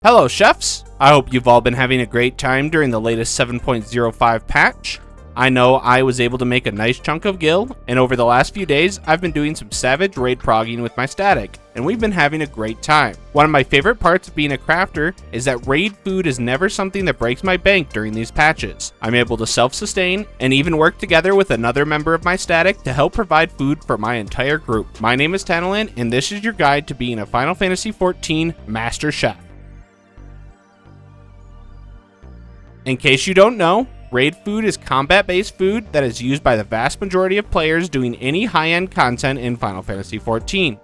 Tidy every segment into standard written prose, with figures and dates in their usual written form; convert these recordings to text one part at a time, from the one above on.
Hello chefs! I hope you've all been having a great time during the latest 7.05 patch. I know I was able to make a nice chunk of gil, and over the last few days I've been doing some savage raid progging with my static, and we've been having a great time. One of my favorite parts of being a crafter is that raid food is never something that breaks my bank during these patches. I'm able to self-sustain and even work together with another member of my static to help provide food for my entire group. My name is Tantalin, and this is your guide to being a Final Fantasy XIV Master Chef. In case you don't know, raid food is combat-based food that is used by the vast majority of players doing any high-end content in Final Fantasy XIV.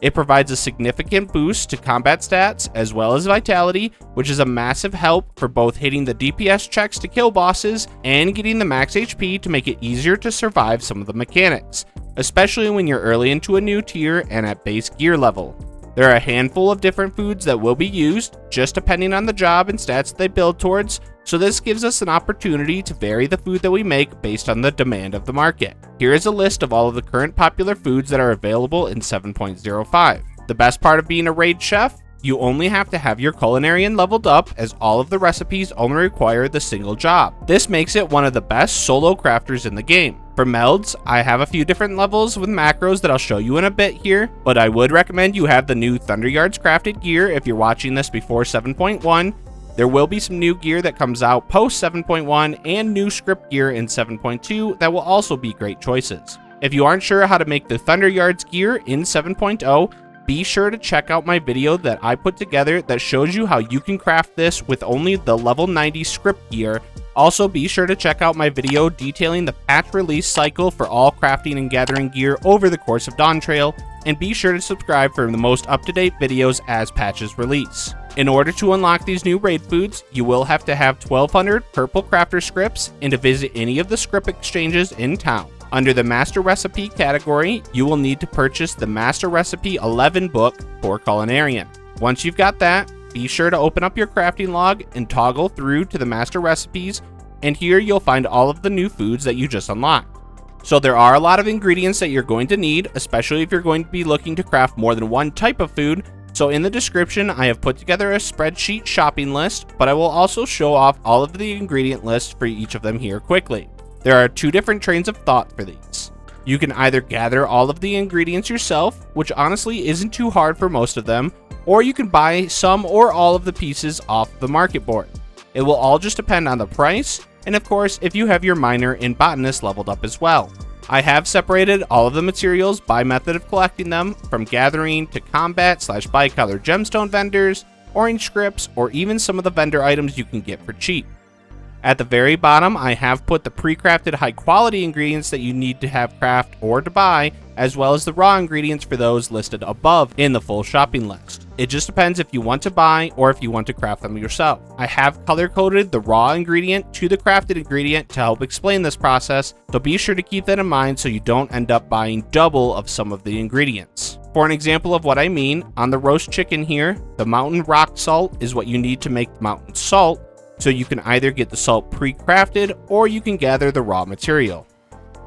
It provides a significant boost to combat stats as well as vitality, which is a massive help for both hitting the DPS checks to kill bosses and getting the max HP to make it easier to survive some of the mechanics, especially when you're early into a new tier and at base gear level. There are a handful of different foods that will be used, just depending on the job and stats they build towards, so this gives us an opportunity to vary the food that we make based on the demand of the market. Here is a list of all of the current popular foods that are available in 7.05. The best part of being a raid chef? You only have to have your culinarian leveled up, as all of the recipes only require the single job. This makes it one of the best solo crafters in the game. For melds, I have a few different levels with macros that I'll show you in a bit here, but I would recommend you have the new Thunderyards crafted gear if you're watching this before 7.1. There will be some new gear that comes out post 7.1 and new Scrip Gear in 7.2 that will also be great choices. If you aren't sure how to make the Thunderyards gear in 7.0, be sure to check out my video that I put together that shows you how you can craft this with only the level 90 Scrip Gear. Also, be sure to check out my video detailing the patch release cycle for all crafting and gathering gear over the course of Dawntrail, and be sure to subscribe for the most up-to-date videos as patches release. In order to unlock these new raid foods, you will have to have 1200 purple crafter scripts and to visit any of the scrip exchanges in town. Under the Master Recipe category, you will need to purchase the Master Recipe 11 book for Culinarian. Once you've got that, be sure to open up your crafting log and toggle through to the Master Recipes, and here you'll find all of the new foods that you just unlocked. So there are a lot of ingredients that you're going to need, especially if you're going to be looking to craft more than one type of food. So in the description, I have put together a spreadsheet shopping list, but I will also show off all of the ingredient lists for each of them here quickly. There are two different trains of thought for these. You can either gather all of the ingredients yourself, which honestly isn't too hard for most of them, or you can buy some or all of the pieces off the market board. It will all just depend on the price, and of course if you have your miner and botanist leveled up as well. I have separated all of the materials by method of collecting them, from gathering to combat / bicolor gemstone vendors, orange scripts, or even some of the vendor items you can get for cheap. At the very bottom, I have put the pre-crafted high-quality ingredients that you need to have craft or to buy, as well as the raw ingredients for those listed above in the full shopping list. It just depends if you want to buy or if you want to craft them yourself. I have color-coded the raw ingredient to the crafted ingredient to help explain this process, so be sure to keep that in mind so you don't end up buying double of some of the ingredients. For an example of what I mean, on the roast chicken here, the mountain rock salt is what you need to make the mountain salt, so you can either get the salt pre-crafted or you can gather the raw material.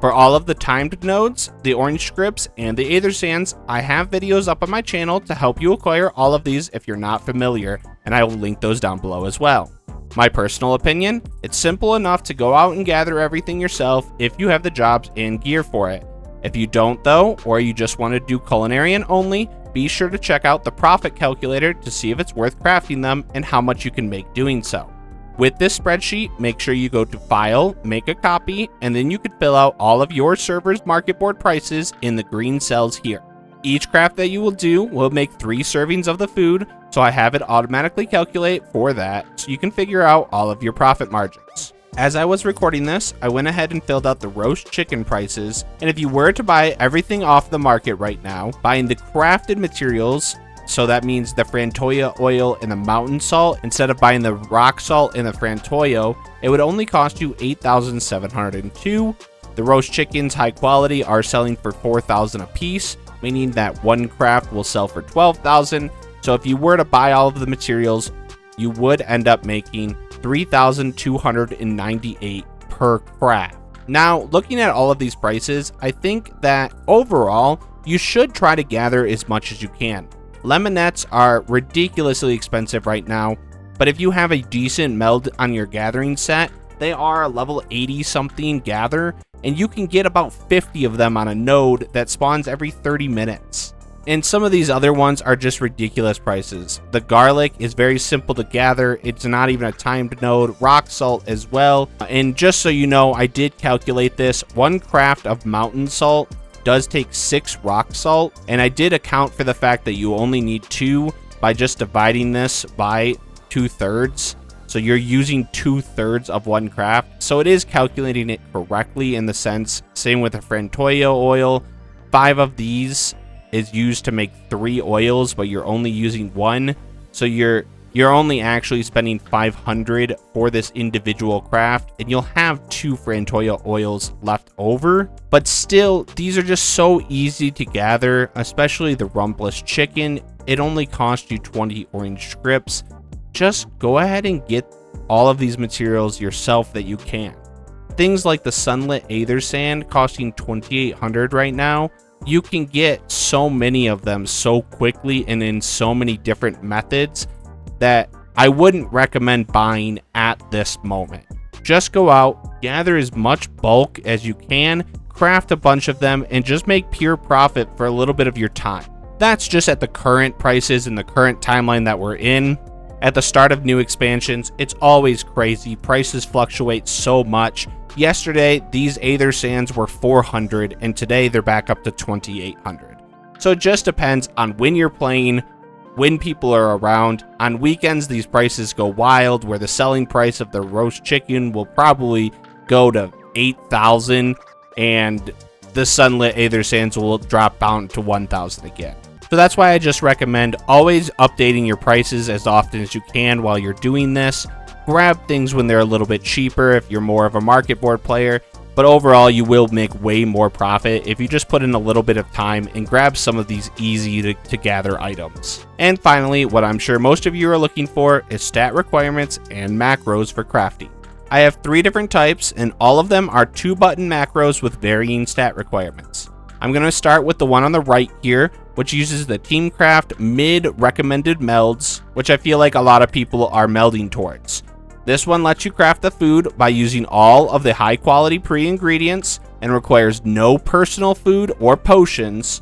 For all of the timed nodes, the orange scripts, and the Aethersands, I have videos up on my channel to help you acquire all of these if you're not familiar, and I will link those down below as well. My personal opinion, it's simple enough to go out and gather everything yourself if you have the jobs and gear for it. If you don't though, or you just want to do culinarian only, be sure to check out the profit calculator to see if it's worth crafting them and how much you can make doing so. With this spreadsheet, make sure you go to File, make a copy, and then you can fill out all of your server's market board prices in the green cells here. Each craft that you will do will make 3 servings of the food, so I have it automatically calculate for that, so you can figure out all of your profit margins. As I was recording this, I went ahead and filled out the roast chicken prices, and if you were to buy everything off the market right now, buying the crafted materials, so that means the Frantoia oil and the mountain salt, instead of buying the rock salt and the Frantoio, it would only cost you 8,702. The roast chickens high quality are selling for 4,000 a piece, meaning that one craft will sell for 12,000. So if you were to buy all of the materials, you would end up making 3,298 per craft. Now, looking at all of these prices, I think that overall, you should try to gather as much as you can. Lemonettes are ridiculously expensive right now, but if you have a decent meld on your gathering set, they are a level 80 something gather, and you can get about 50 of them on a node that spawns every 30 minutes. And some of these other ones are just ridiculous prices. The garlic is very simple to gather. It's not even a timed node. Rock salt as well. And just so you know, I did calculate this. One craft of mountain salt does take 6 rock salt. And I did account for the fact that you only need 2 by just dividing this by 2/3. So you're using 2/3 of one craft. So it is calculating it correctly in the sense. Same with the Frantoio oil. 5 of these is used to make 3 oils, but you're only using 1. So you're only actually spending 500 for this individual craft, and you'll have 2 Frantoio oils left over. But still, these are just so easy to gather, especially the rumpless chicken. It only costs you 20 orange scrips. Just go ahead and get all of these materials yourself that you can. Things like the sunlit Aethersand costing 2,800 right now. You can get so many of them so quickly and in so many different methods that I wouldn't recommend buying at this moment. Just go out, gather as much bulk as you can, craft a bunch of them, and just make pure profit for a little bit of your time. That's just at the current prices and the current timeline that we're in. At the start of new expansions, it's always crazy. Prices fluctuate so much. Yesterday, these Aethersands were 400, and today they're back up to 2,800. So it just depends on when you're playing, when people are around. On weekends, these prices go wild, where the selling price of the roast chicken will probably go to 8,000, and the sunlit Aethersands will drop down to 1,000 again. So that's why I just recommend always updating your prices as often as you can while you're doing this. Grab things when they're a little bit cheaper if you're more of a market board player, but overall you will make way more profit if you just put in a little bit of time and grab some of these easy to gather items. And finally, what I'm sure most of you are looking for is stat requirements and macros for crafting. I have 3 different types, and all of them are 2-button macros with varying stat requirements. I'm going to start with the one on the right here, which uses the Teamcraft mid recommended melds, which I feel like a lot of people are melding towards. This one lets you craft the food by using all of the high quality pre-ingredients and requires no personal food or potions.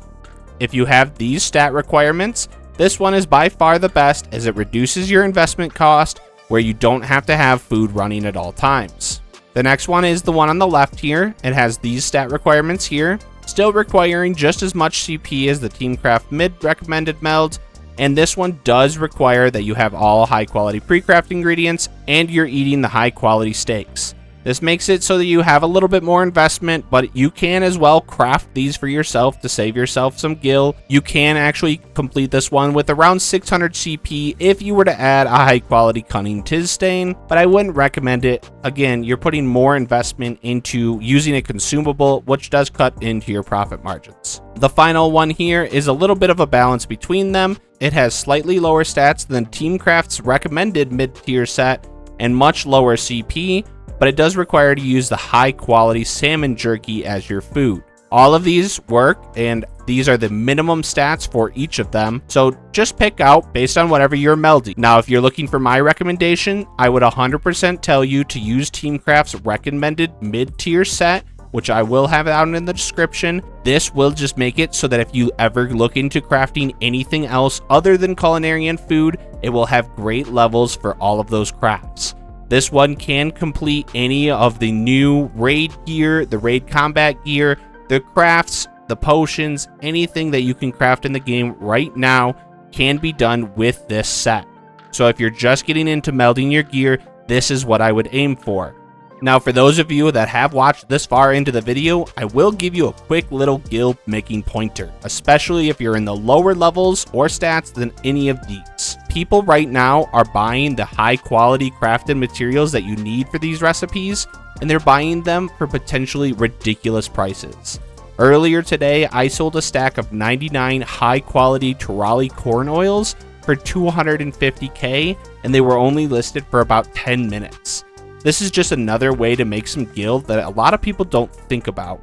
If you have these stat requirements, this one is by far the best as it reduces your investment cost where you don't have to have food running at all times. The next one is the one on the left here. It has these stat requirements here, still requiring just as much CP as the Teamcraft mid recommended meld, and this one does require that you have all high quality pre-craft ingredients and you're eating the high quality steaks. This makes it so that you have a little bit more investment, but you can as well craft these for yourself to save yourself some gil. You can actually complete this one with around 600 CP if you were to add a high quality cunning tiz stain, but I wouldn't recommend it. Again, you're putting more investment into using a consumable, which does cut into your profit margins. The final one here is a little bit of a balance between them. It has slightly lower stats than Teamcraft's recommended mid-tier set and much lower CP, but it does require to use the high quality salmon jerky as your food. All of these work, and these are the minimum stats for each of them, so just pick out based on whatever you're melding. Now, if you're looking for my recommendation, I would 100% tell you to use Teamcraft's recommended mid-tier set, which I will have out in the description. This will just make it so that if you ever look into crafting anything else other than culinary and food, it will have great levels for all of those crafts. This one can complete any of the new raid gear, the raid combat gear, the crafts, the potions, anything that you can craft in the game right now can be done with this set. So if you're just getting into melding your gear, this is what I would aim for. Now, for those of you that have watched this far into the video, I will give you a quick little guild making pointer, especially if you're in the lower levels or stats than any of these. People right now are buying the high quality crafted materials that you need for these recipes, and they're buying them for potentially ridiculous prices. Earlier today, I sold a stack of 99 high quality Turali corn oils for 250k, and they were only listed for about 10 minutes. This is just another way to make some guild that a lot of people don't think about.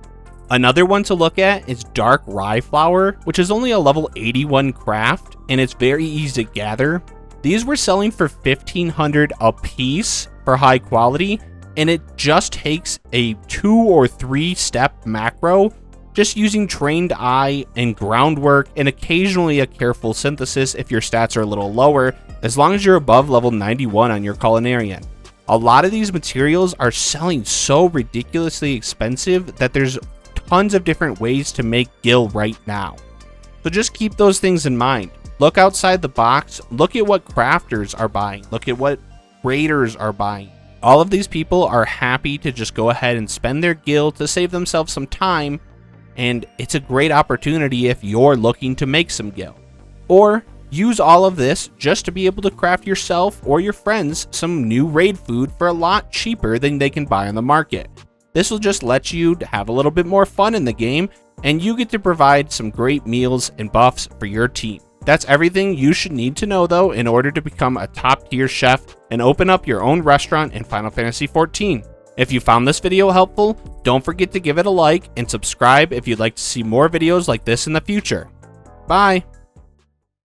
Another one to look at is Dark Rye Flour, which is only a level 81 craft, and it's very easy to gather. These were selling for 1,500 a piece for high quality, and it just takes a 2 or 3 step macro, just using trained eye and groundwork and occasionally a careful synthesis if your stats are a little lower, as long as you're above level 91 on your culinarian. A lot of these materials are selling so ridiculously expensive that there's tons of different ways to make gil right now. So just keep those things in mind. Look outside the box, look at what crafters are buying, look at what raiders are buying. All of these people are happy to just go ahead and spend their gil to save themselves some time, and it's a great opportunity if you're looking to make some gil. Or use all of this just to be able to craft yourself or your friends some new raid food for a lot cheaper than they can buy on the market. This will just let you have a little bit more fun in the game, and you get to provide some great meals and buffs for your team. That's everything you should need to know, though, in order to become a top-tier chef and open up your own restaurant in Final Fantasy XIV. If you found this video helpful, don't forget to give it a like and subscribe if you'd like to see more videos like this in the future. Bye!